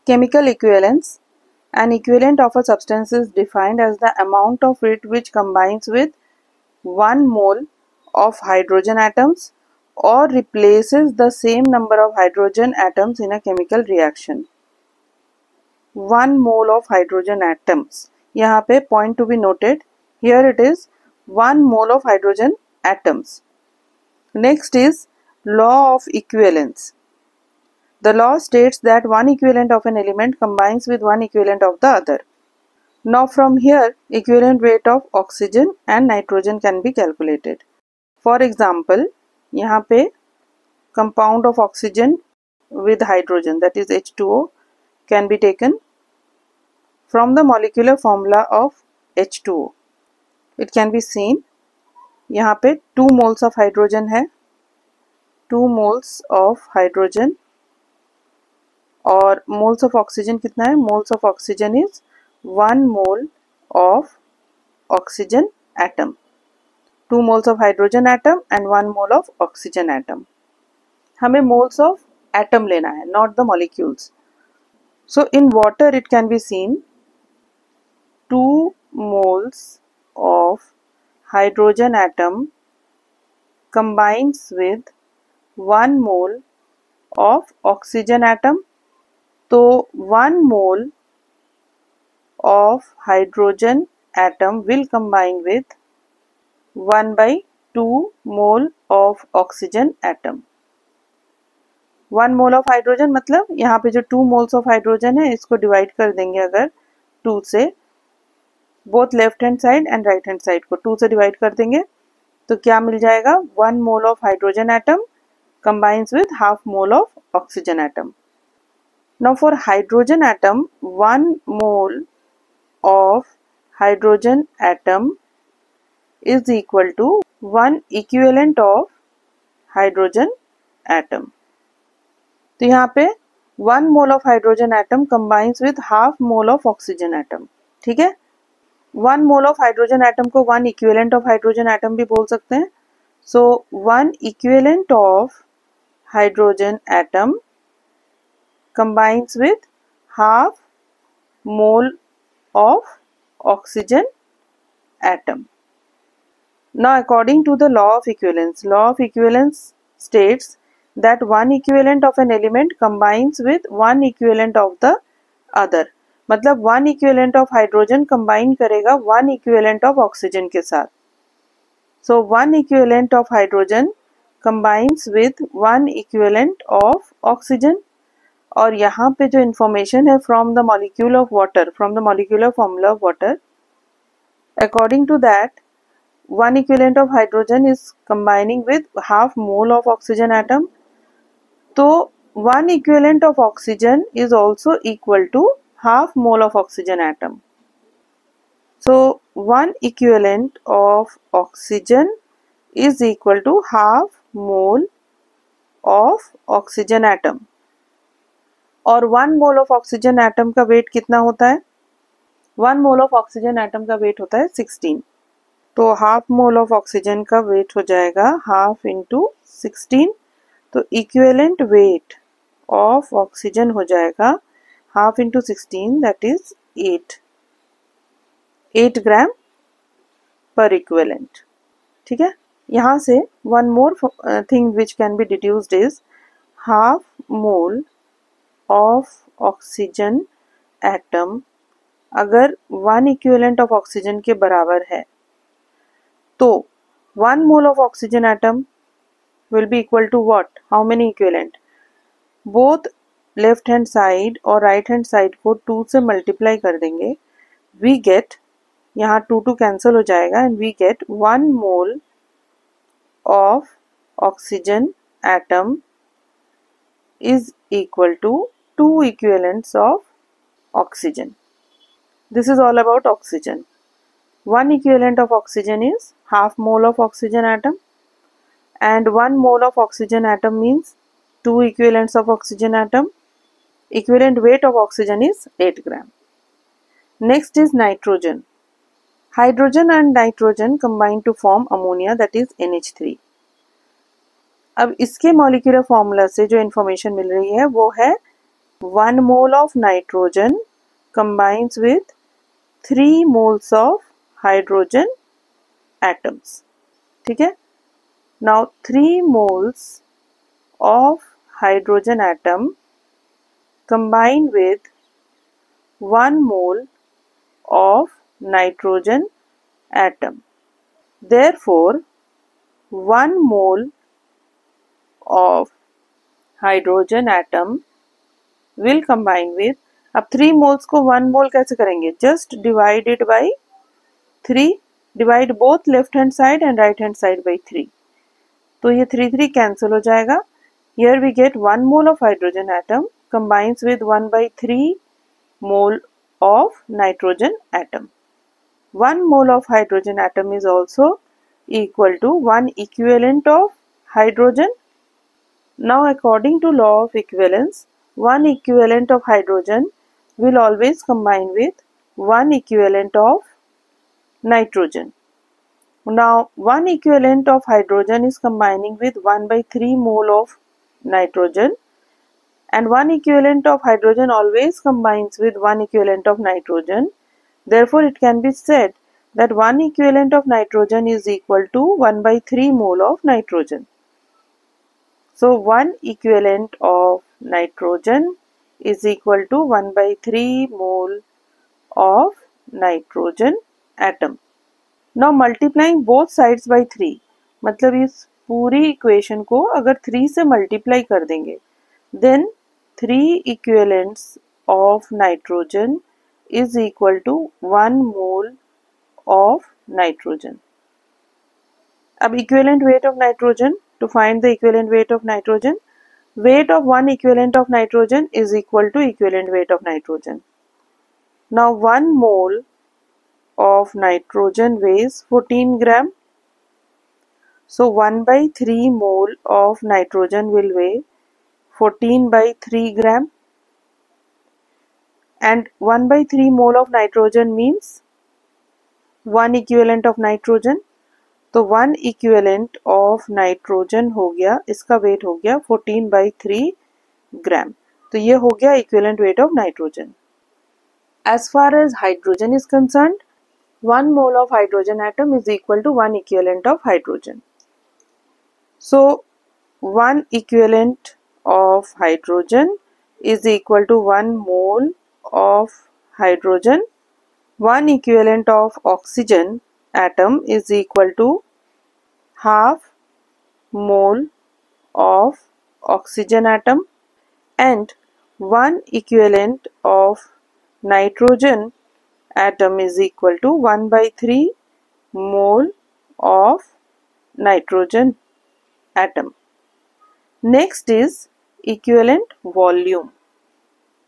Chemical equivalence. An equivalent of a substance is defined as the amount of it which combines with 1 mole of hydrogen atoms or replaces the same number of hydrogen atoms in a chemical reaction. 1 mole of hydrogen atoms. यहाँ पे point to be noted. Here it is 1 mole of hydrogen atoms. Next is law of equivalence. The law states that one equivalent of an element combines with one equivalent of the other. Now from here, equivalent weight of oxygen and nitrogen can be calculated. For example, यहाँ पे compound of oxygen with hydrogen, that is H2O, can be taken from the molecular formula of H2O. It can be seen, यहाँ पे 2 moles of hydrogen है, 2 moles of hydrogen, और moles of oxygen कितना है? Moles of oxygen is 1 mole of oxygen atom. 2 moles of hydrogen atom and 1 mole of oxygen atom. हमें moles of atom लेना है, not the molecules. So in water it can be seen 2 moles of hydrogen atom combines with 1 mole of oxygen atom. तो 1 mole of hydrogen atom will combine with 1/2 mole of oxygen atom. 1 mole of hydrogen मतलब यहाँ पे जो 2 moles of hydrogen है इसको divide कर देंगे अगर 2 से, both left hand side and right hand side को 2 से डिवाइड कर देंगे तो क्या मिल जाएगा? 1 mole of hydrogen atom combines with half mole of oxygen atom. Now for hydrogen atom, 1 mole of hydrogen atom is equal to 1 equivalent of hydrogen atom. तो यहाँ पे 1 mole of hydrogen atom combines with half mole of oxygen atom. ठीक है? 1 mole of hydrogen atom को 1 equivalent of hydrogen atom भी बोल सकते हैं. So 1 equivalent of hydrogen atom combines with half mole of oxygen atom. Now according to the law of equivalence states that one equivalent of an element combines with one equivalent of the other. मतलब 1 equivalent of hydrogen combine करेगा 1 equivalent of oxygen के साथ. So 1 equivalent of hydrogen combines with 1 equivalent of oxygen. और यहाँ पे जो information है from the molecule of water, from the molecular formula of water, according to that 1 equivalent of hydrogen is combining with half mole of oxygen atom. तो 1 equivalent of oxygen is also equal to half mole of oxygen atom. So 1 equivalent of oxygen is equal to half mole of oxygen atom. और 1 mole of oxygen atom का wait कितना होता है? 1 mole of oxygen atom का wait होता है 16. तो half mole of oxygen का वेट हो जाएगा हाफ इंटू 16. तो इक्विवेलेंट वेट ऑफ ऑक्सीजन हो जाएगा हाफ इंटू 16, दैट इज 8 ग्राम पर इक्विवेलेंट. ठीक है? यहाँ से one more thing which can be deduced is half mole of oxygen atom अगर 1 इक्विवेलेंट ऑफ ऑक्सीजन के बराबर है तो 1 mole of oxygen atom will be equal to what? How many equivalent? Both left hand side और right hand side को 2 से multiply कर देंगे. We get, यहाँ 2 cancel हो जाएगा and we get 1 mole of oxygen atom is equal to 2 equivalents of oxygen. This is all about oxygen. 1 equivalent of oxygen is half mole of oxygen atom and 1 mole of oxygen atom means 2 equivalents of oxygen atom. Equivalent weight of oxygen is 8 gram. Next is nitrogen. Hydrogen and nitrogen combine to form ammonia, that is NH3. अब इसके molecular formula से जो information मिल रही है वो है 1 mole of nitrogen combines with 3 moles of hydrogen atoms. ठीक है. Now 3 moles of hydrogen atom combined with 1 mole of nitrogen atom. Therefore, 1 mole of hydrogen atom will combine with, अब 3 moles को 1 mole कैसे करेंगे? Just divide it by 3. Divide both left hand side and right hand side by 3. तो ये 3 cancel हो जाएगा. Here we get 1 mole of hydrogen atom combines with 1 by 3 mole of nitrogen atom. 1 mole of hydrogen atom is also equal to 1 equivalent of hydrogen. Now according to law of equivalence, 1 equivalent of hydrogen will always combine with 1 equivalent of nitrogen. Now 1 equivalent of hydrogen is combining with 1 by 3 mole of nitrogen, and 1 equivalent of hydrogen always combines with 1 equivalent of nitrogen. Therefore it can be said that 1 equivalent of nitrogen is equal to 1 by 3 mole of nitrogen. So 1 equivalent of nitrogen is equal to 1 by 3 mole of nitrogen atom. Now multiplying both sides by 3, मतलब इस पूरी equation को अगर 3 से multiply कर देंगे, then 3 equivalents of nitrogen is equal to 1 mole of nitrogen. अब equivalent weight of nitrogen, to find the equivalent weight of nitrogen, weight of 1 equivalent of nitrogen is equal to equivalent weight of nitrogen. Now 1 mole of nitrogen weighs 14 gram. So 1 by 3 mole of nitrogen will weigh 14 by 3 gram. And 1 by 3 mole of nitrogen means 1 equivalent of nitrogen. तो 1 equivalent of nitrogen हो गया, इसका weight हो गया 14 by 3 gram. तो ये हो गया equivalent weight of nitrogen. As far as hydrogen is concerned, 1 mole of hydrogen atom is equal to 1 equivalent of hydrogen. So 1 equivalent of hydrogen is equal to 1 mole of hydrogen. 1 equivalent of oxygen atom is equal to half mole of oxygen atom, and 1 equivalent of nitrogen atom is equal to 1 by 3 mole of nitrogen atom. Next is equivalent volume.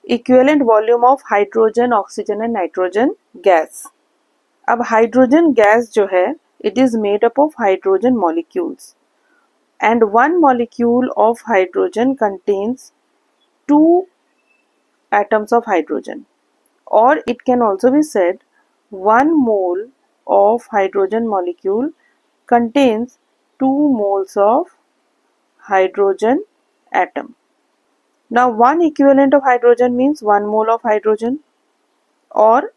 Equivalent volume of hydrogen, oxygen and nitrogen gas. अब hydrogen gas जो है, it is made up of hydrogen molecules, and 1 molecule of hydrogen contains 2 atoms of hydrogen, or it can also be said 1 mole of hydrogen molecule contains 2 moles of hydrogen atom. Now 1 equivalent of hydrogen means 1 mole of hydrogen, or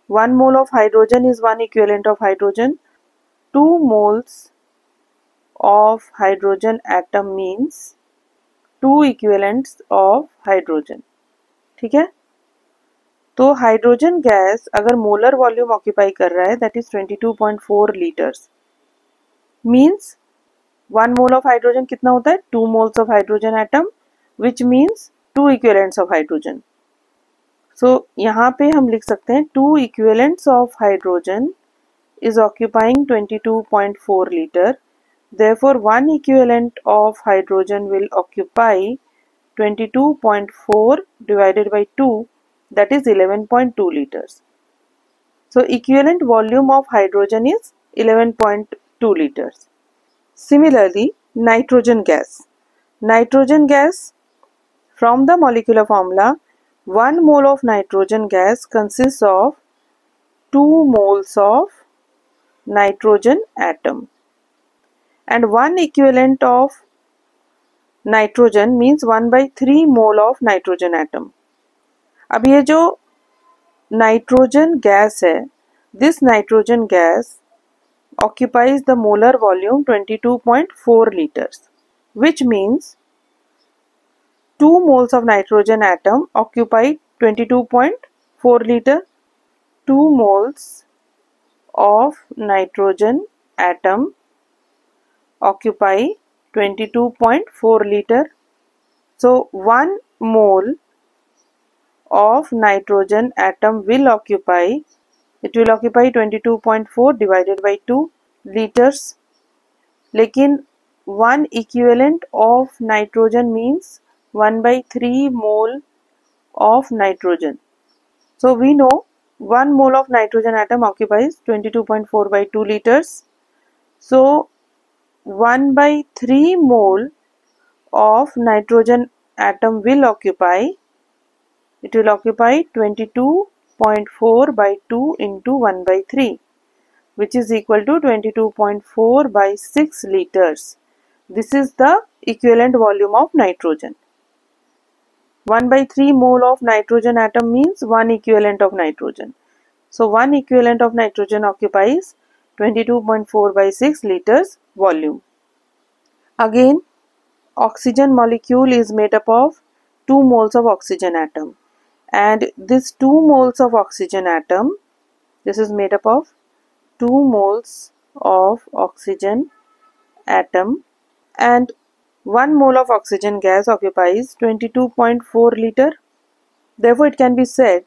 1 mole of hydrogen is 1 equivalent of hydrogen. 2 moles of hydrogen atom means 2 equivalents of hydrogen. ठीक है. तो hydrogen gas अगर molar volume occupy कर रहा है, that is 22.4 litres, means 1 mole of hydrogen कितना होता है? 2 moles of hydrogen atom, which means 2 equivalents of hydrogen. So यहाँ पे हम लिख सकते हैं 2 equivalents of hydrogen is occupying 22.4 liter. Therefore 1 equivalent of hydrogen will occupy 22.4 divided by 2, that is 11.2 liters. So equivalent volume of hydrogen is 11.2 liters. Similarly, nitrogen gas. Nitrogen gas, from the molecular formula, 1 mole of nitrogen gas consists of 2 moles of nitrogen atom, and 1 equivalent of nitrogen means 1/3 mole of nitrogen atom. अब ये जो nitrogen gas है, this nitrogen gas occupies the molar volume 22.4 liters, which means 2 moles of nitrogen atom occupy 22.4 liter. 2 moles of nitrogen atom occupy 22.4 liter. So 1 mole of nitrogen atom will occupy 22.4 divided by 2 liters. लेकिन 1 equivalent of nitrogen means 1/3 mole of nitrogen. So we know 1 mole of nitrogen atom occupies 22.4 by 2 liters. So 1/3 mole of nitrogen atom will occupy 22.4 by 2 into 1/3, which is equal to 22.4 by 6 liters. This is the equivalent volume of nitrogen. 1/3 mole of nitrogen atom means 1 equivalent of nitrogen. So 1 equivalent of nitrogen occupies 22.4 by 6 liters volume. Again, oxygen molecule is made up of 2 moles of oxygen atom, and this 2 moles of oxygen atom, this is made up of 2 moles of oxygen atom, and 1 mole of oxygen gas occupies 22.4 liter. Therefore, it can be said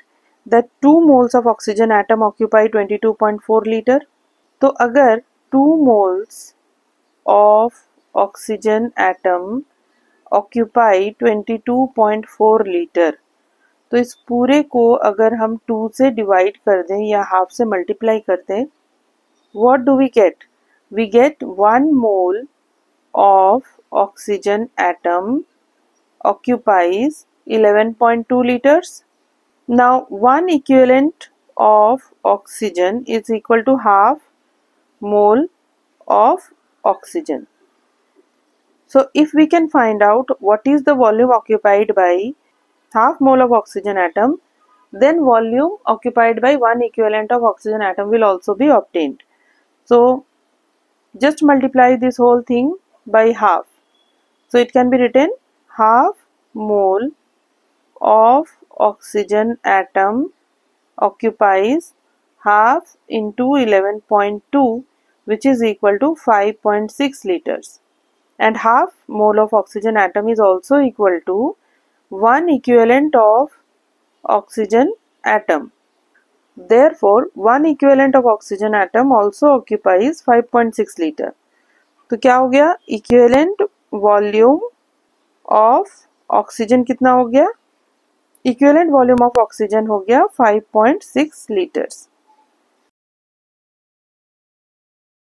that 2 moles of oxygen atom occupy 22.4 liter. तो अगर 2 moles of oxygen atom occupy 22.4 liter, तो इस पूरे को अगर हम 2 से divide कर दें या हाफ से मल्टीप्लाई कर दें, what do we get? We get 1 mole of oxygen atom occupies 11.2 liters. Now 1 equivalent of oxygen is equal to half mole of oxygen. So if we can find out what is the volume occupied by half mole of oxygen atom, then volume occupied by 1 equivalent of oxygen atom will also be obtained. So just multiply this whole thing by half. So it can be written half mole of oxygen atom occupies half into 11.2, which is equal to 5.6 liters. And half mole of oxygen atom is also equal to 1 equivalent of oxygen atom. Therefore, 1 equivalent of oxygen atom also occupies 5.6 liter. तो क्या हो गया? Equivalent volume of oxygen कितना हो गया? Equivalent volume of oxygen हो गया 5.6 liters.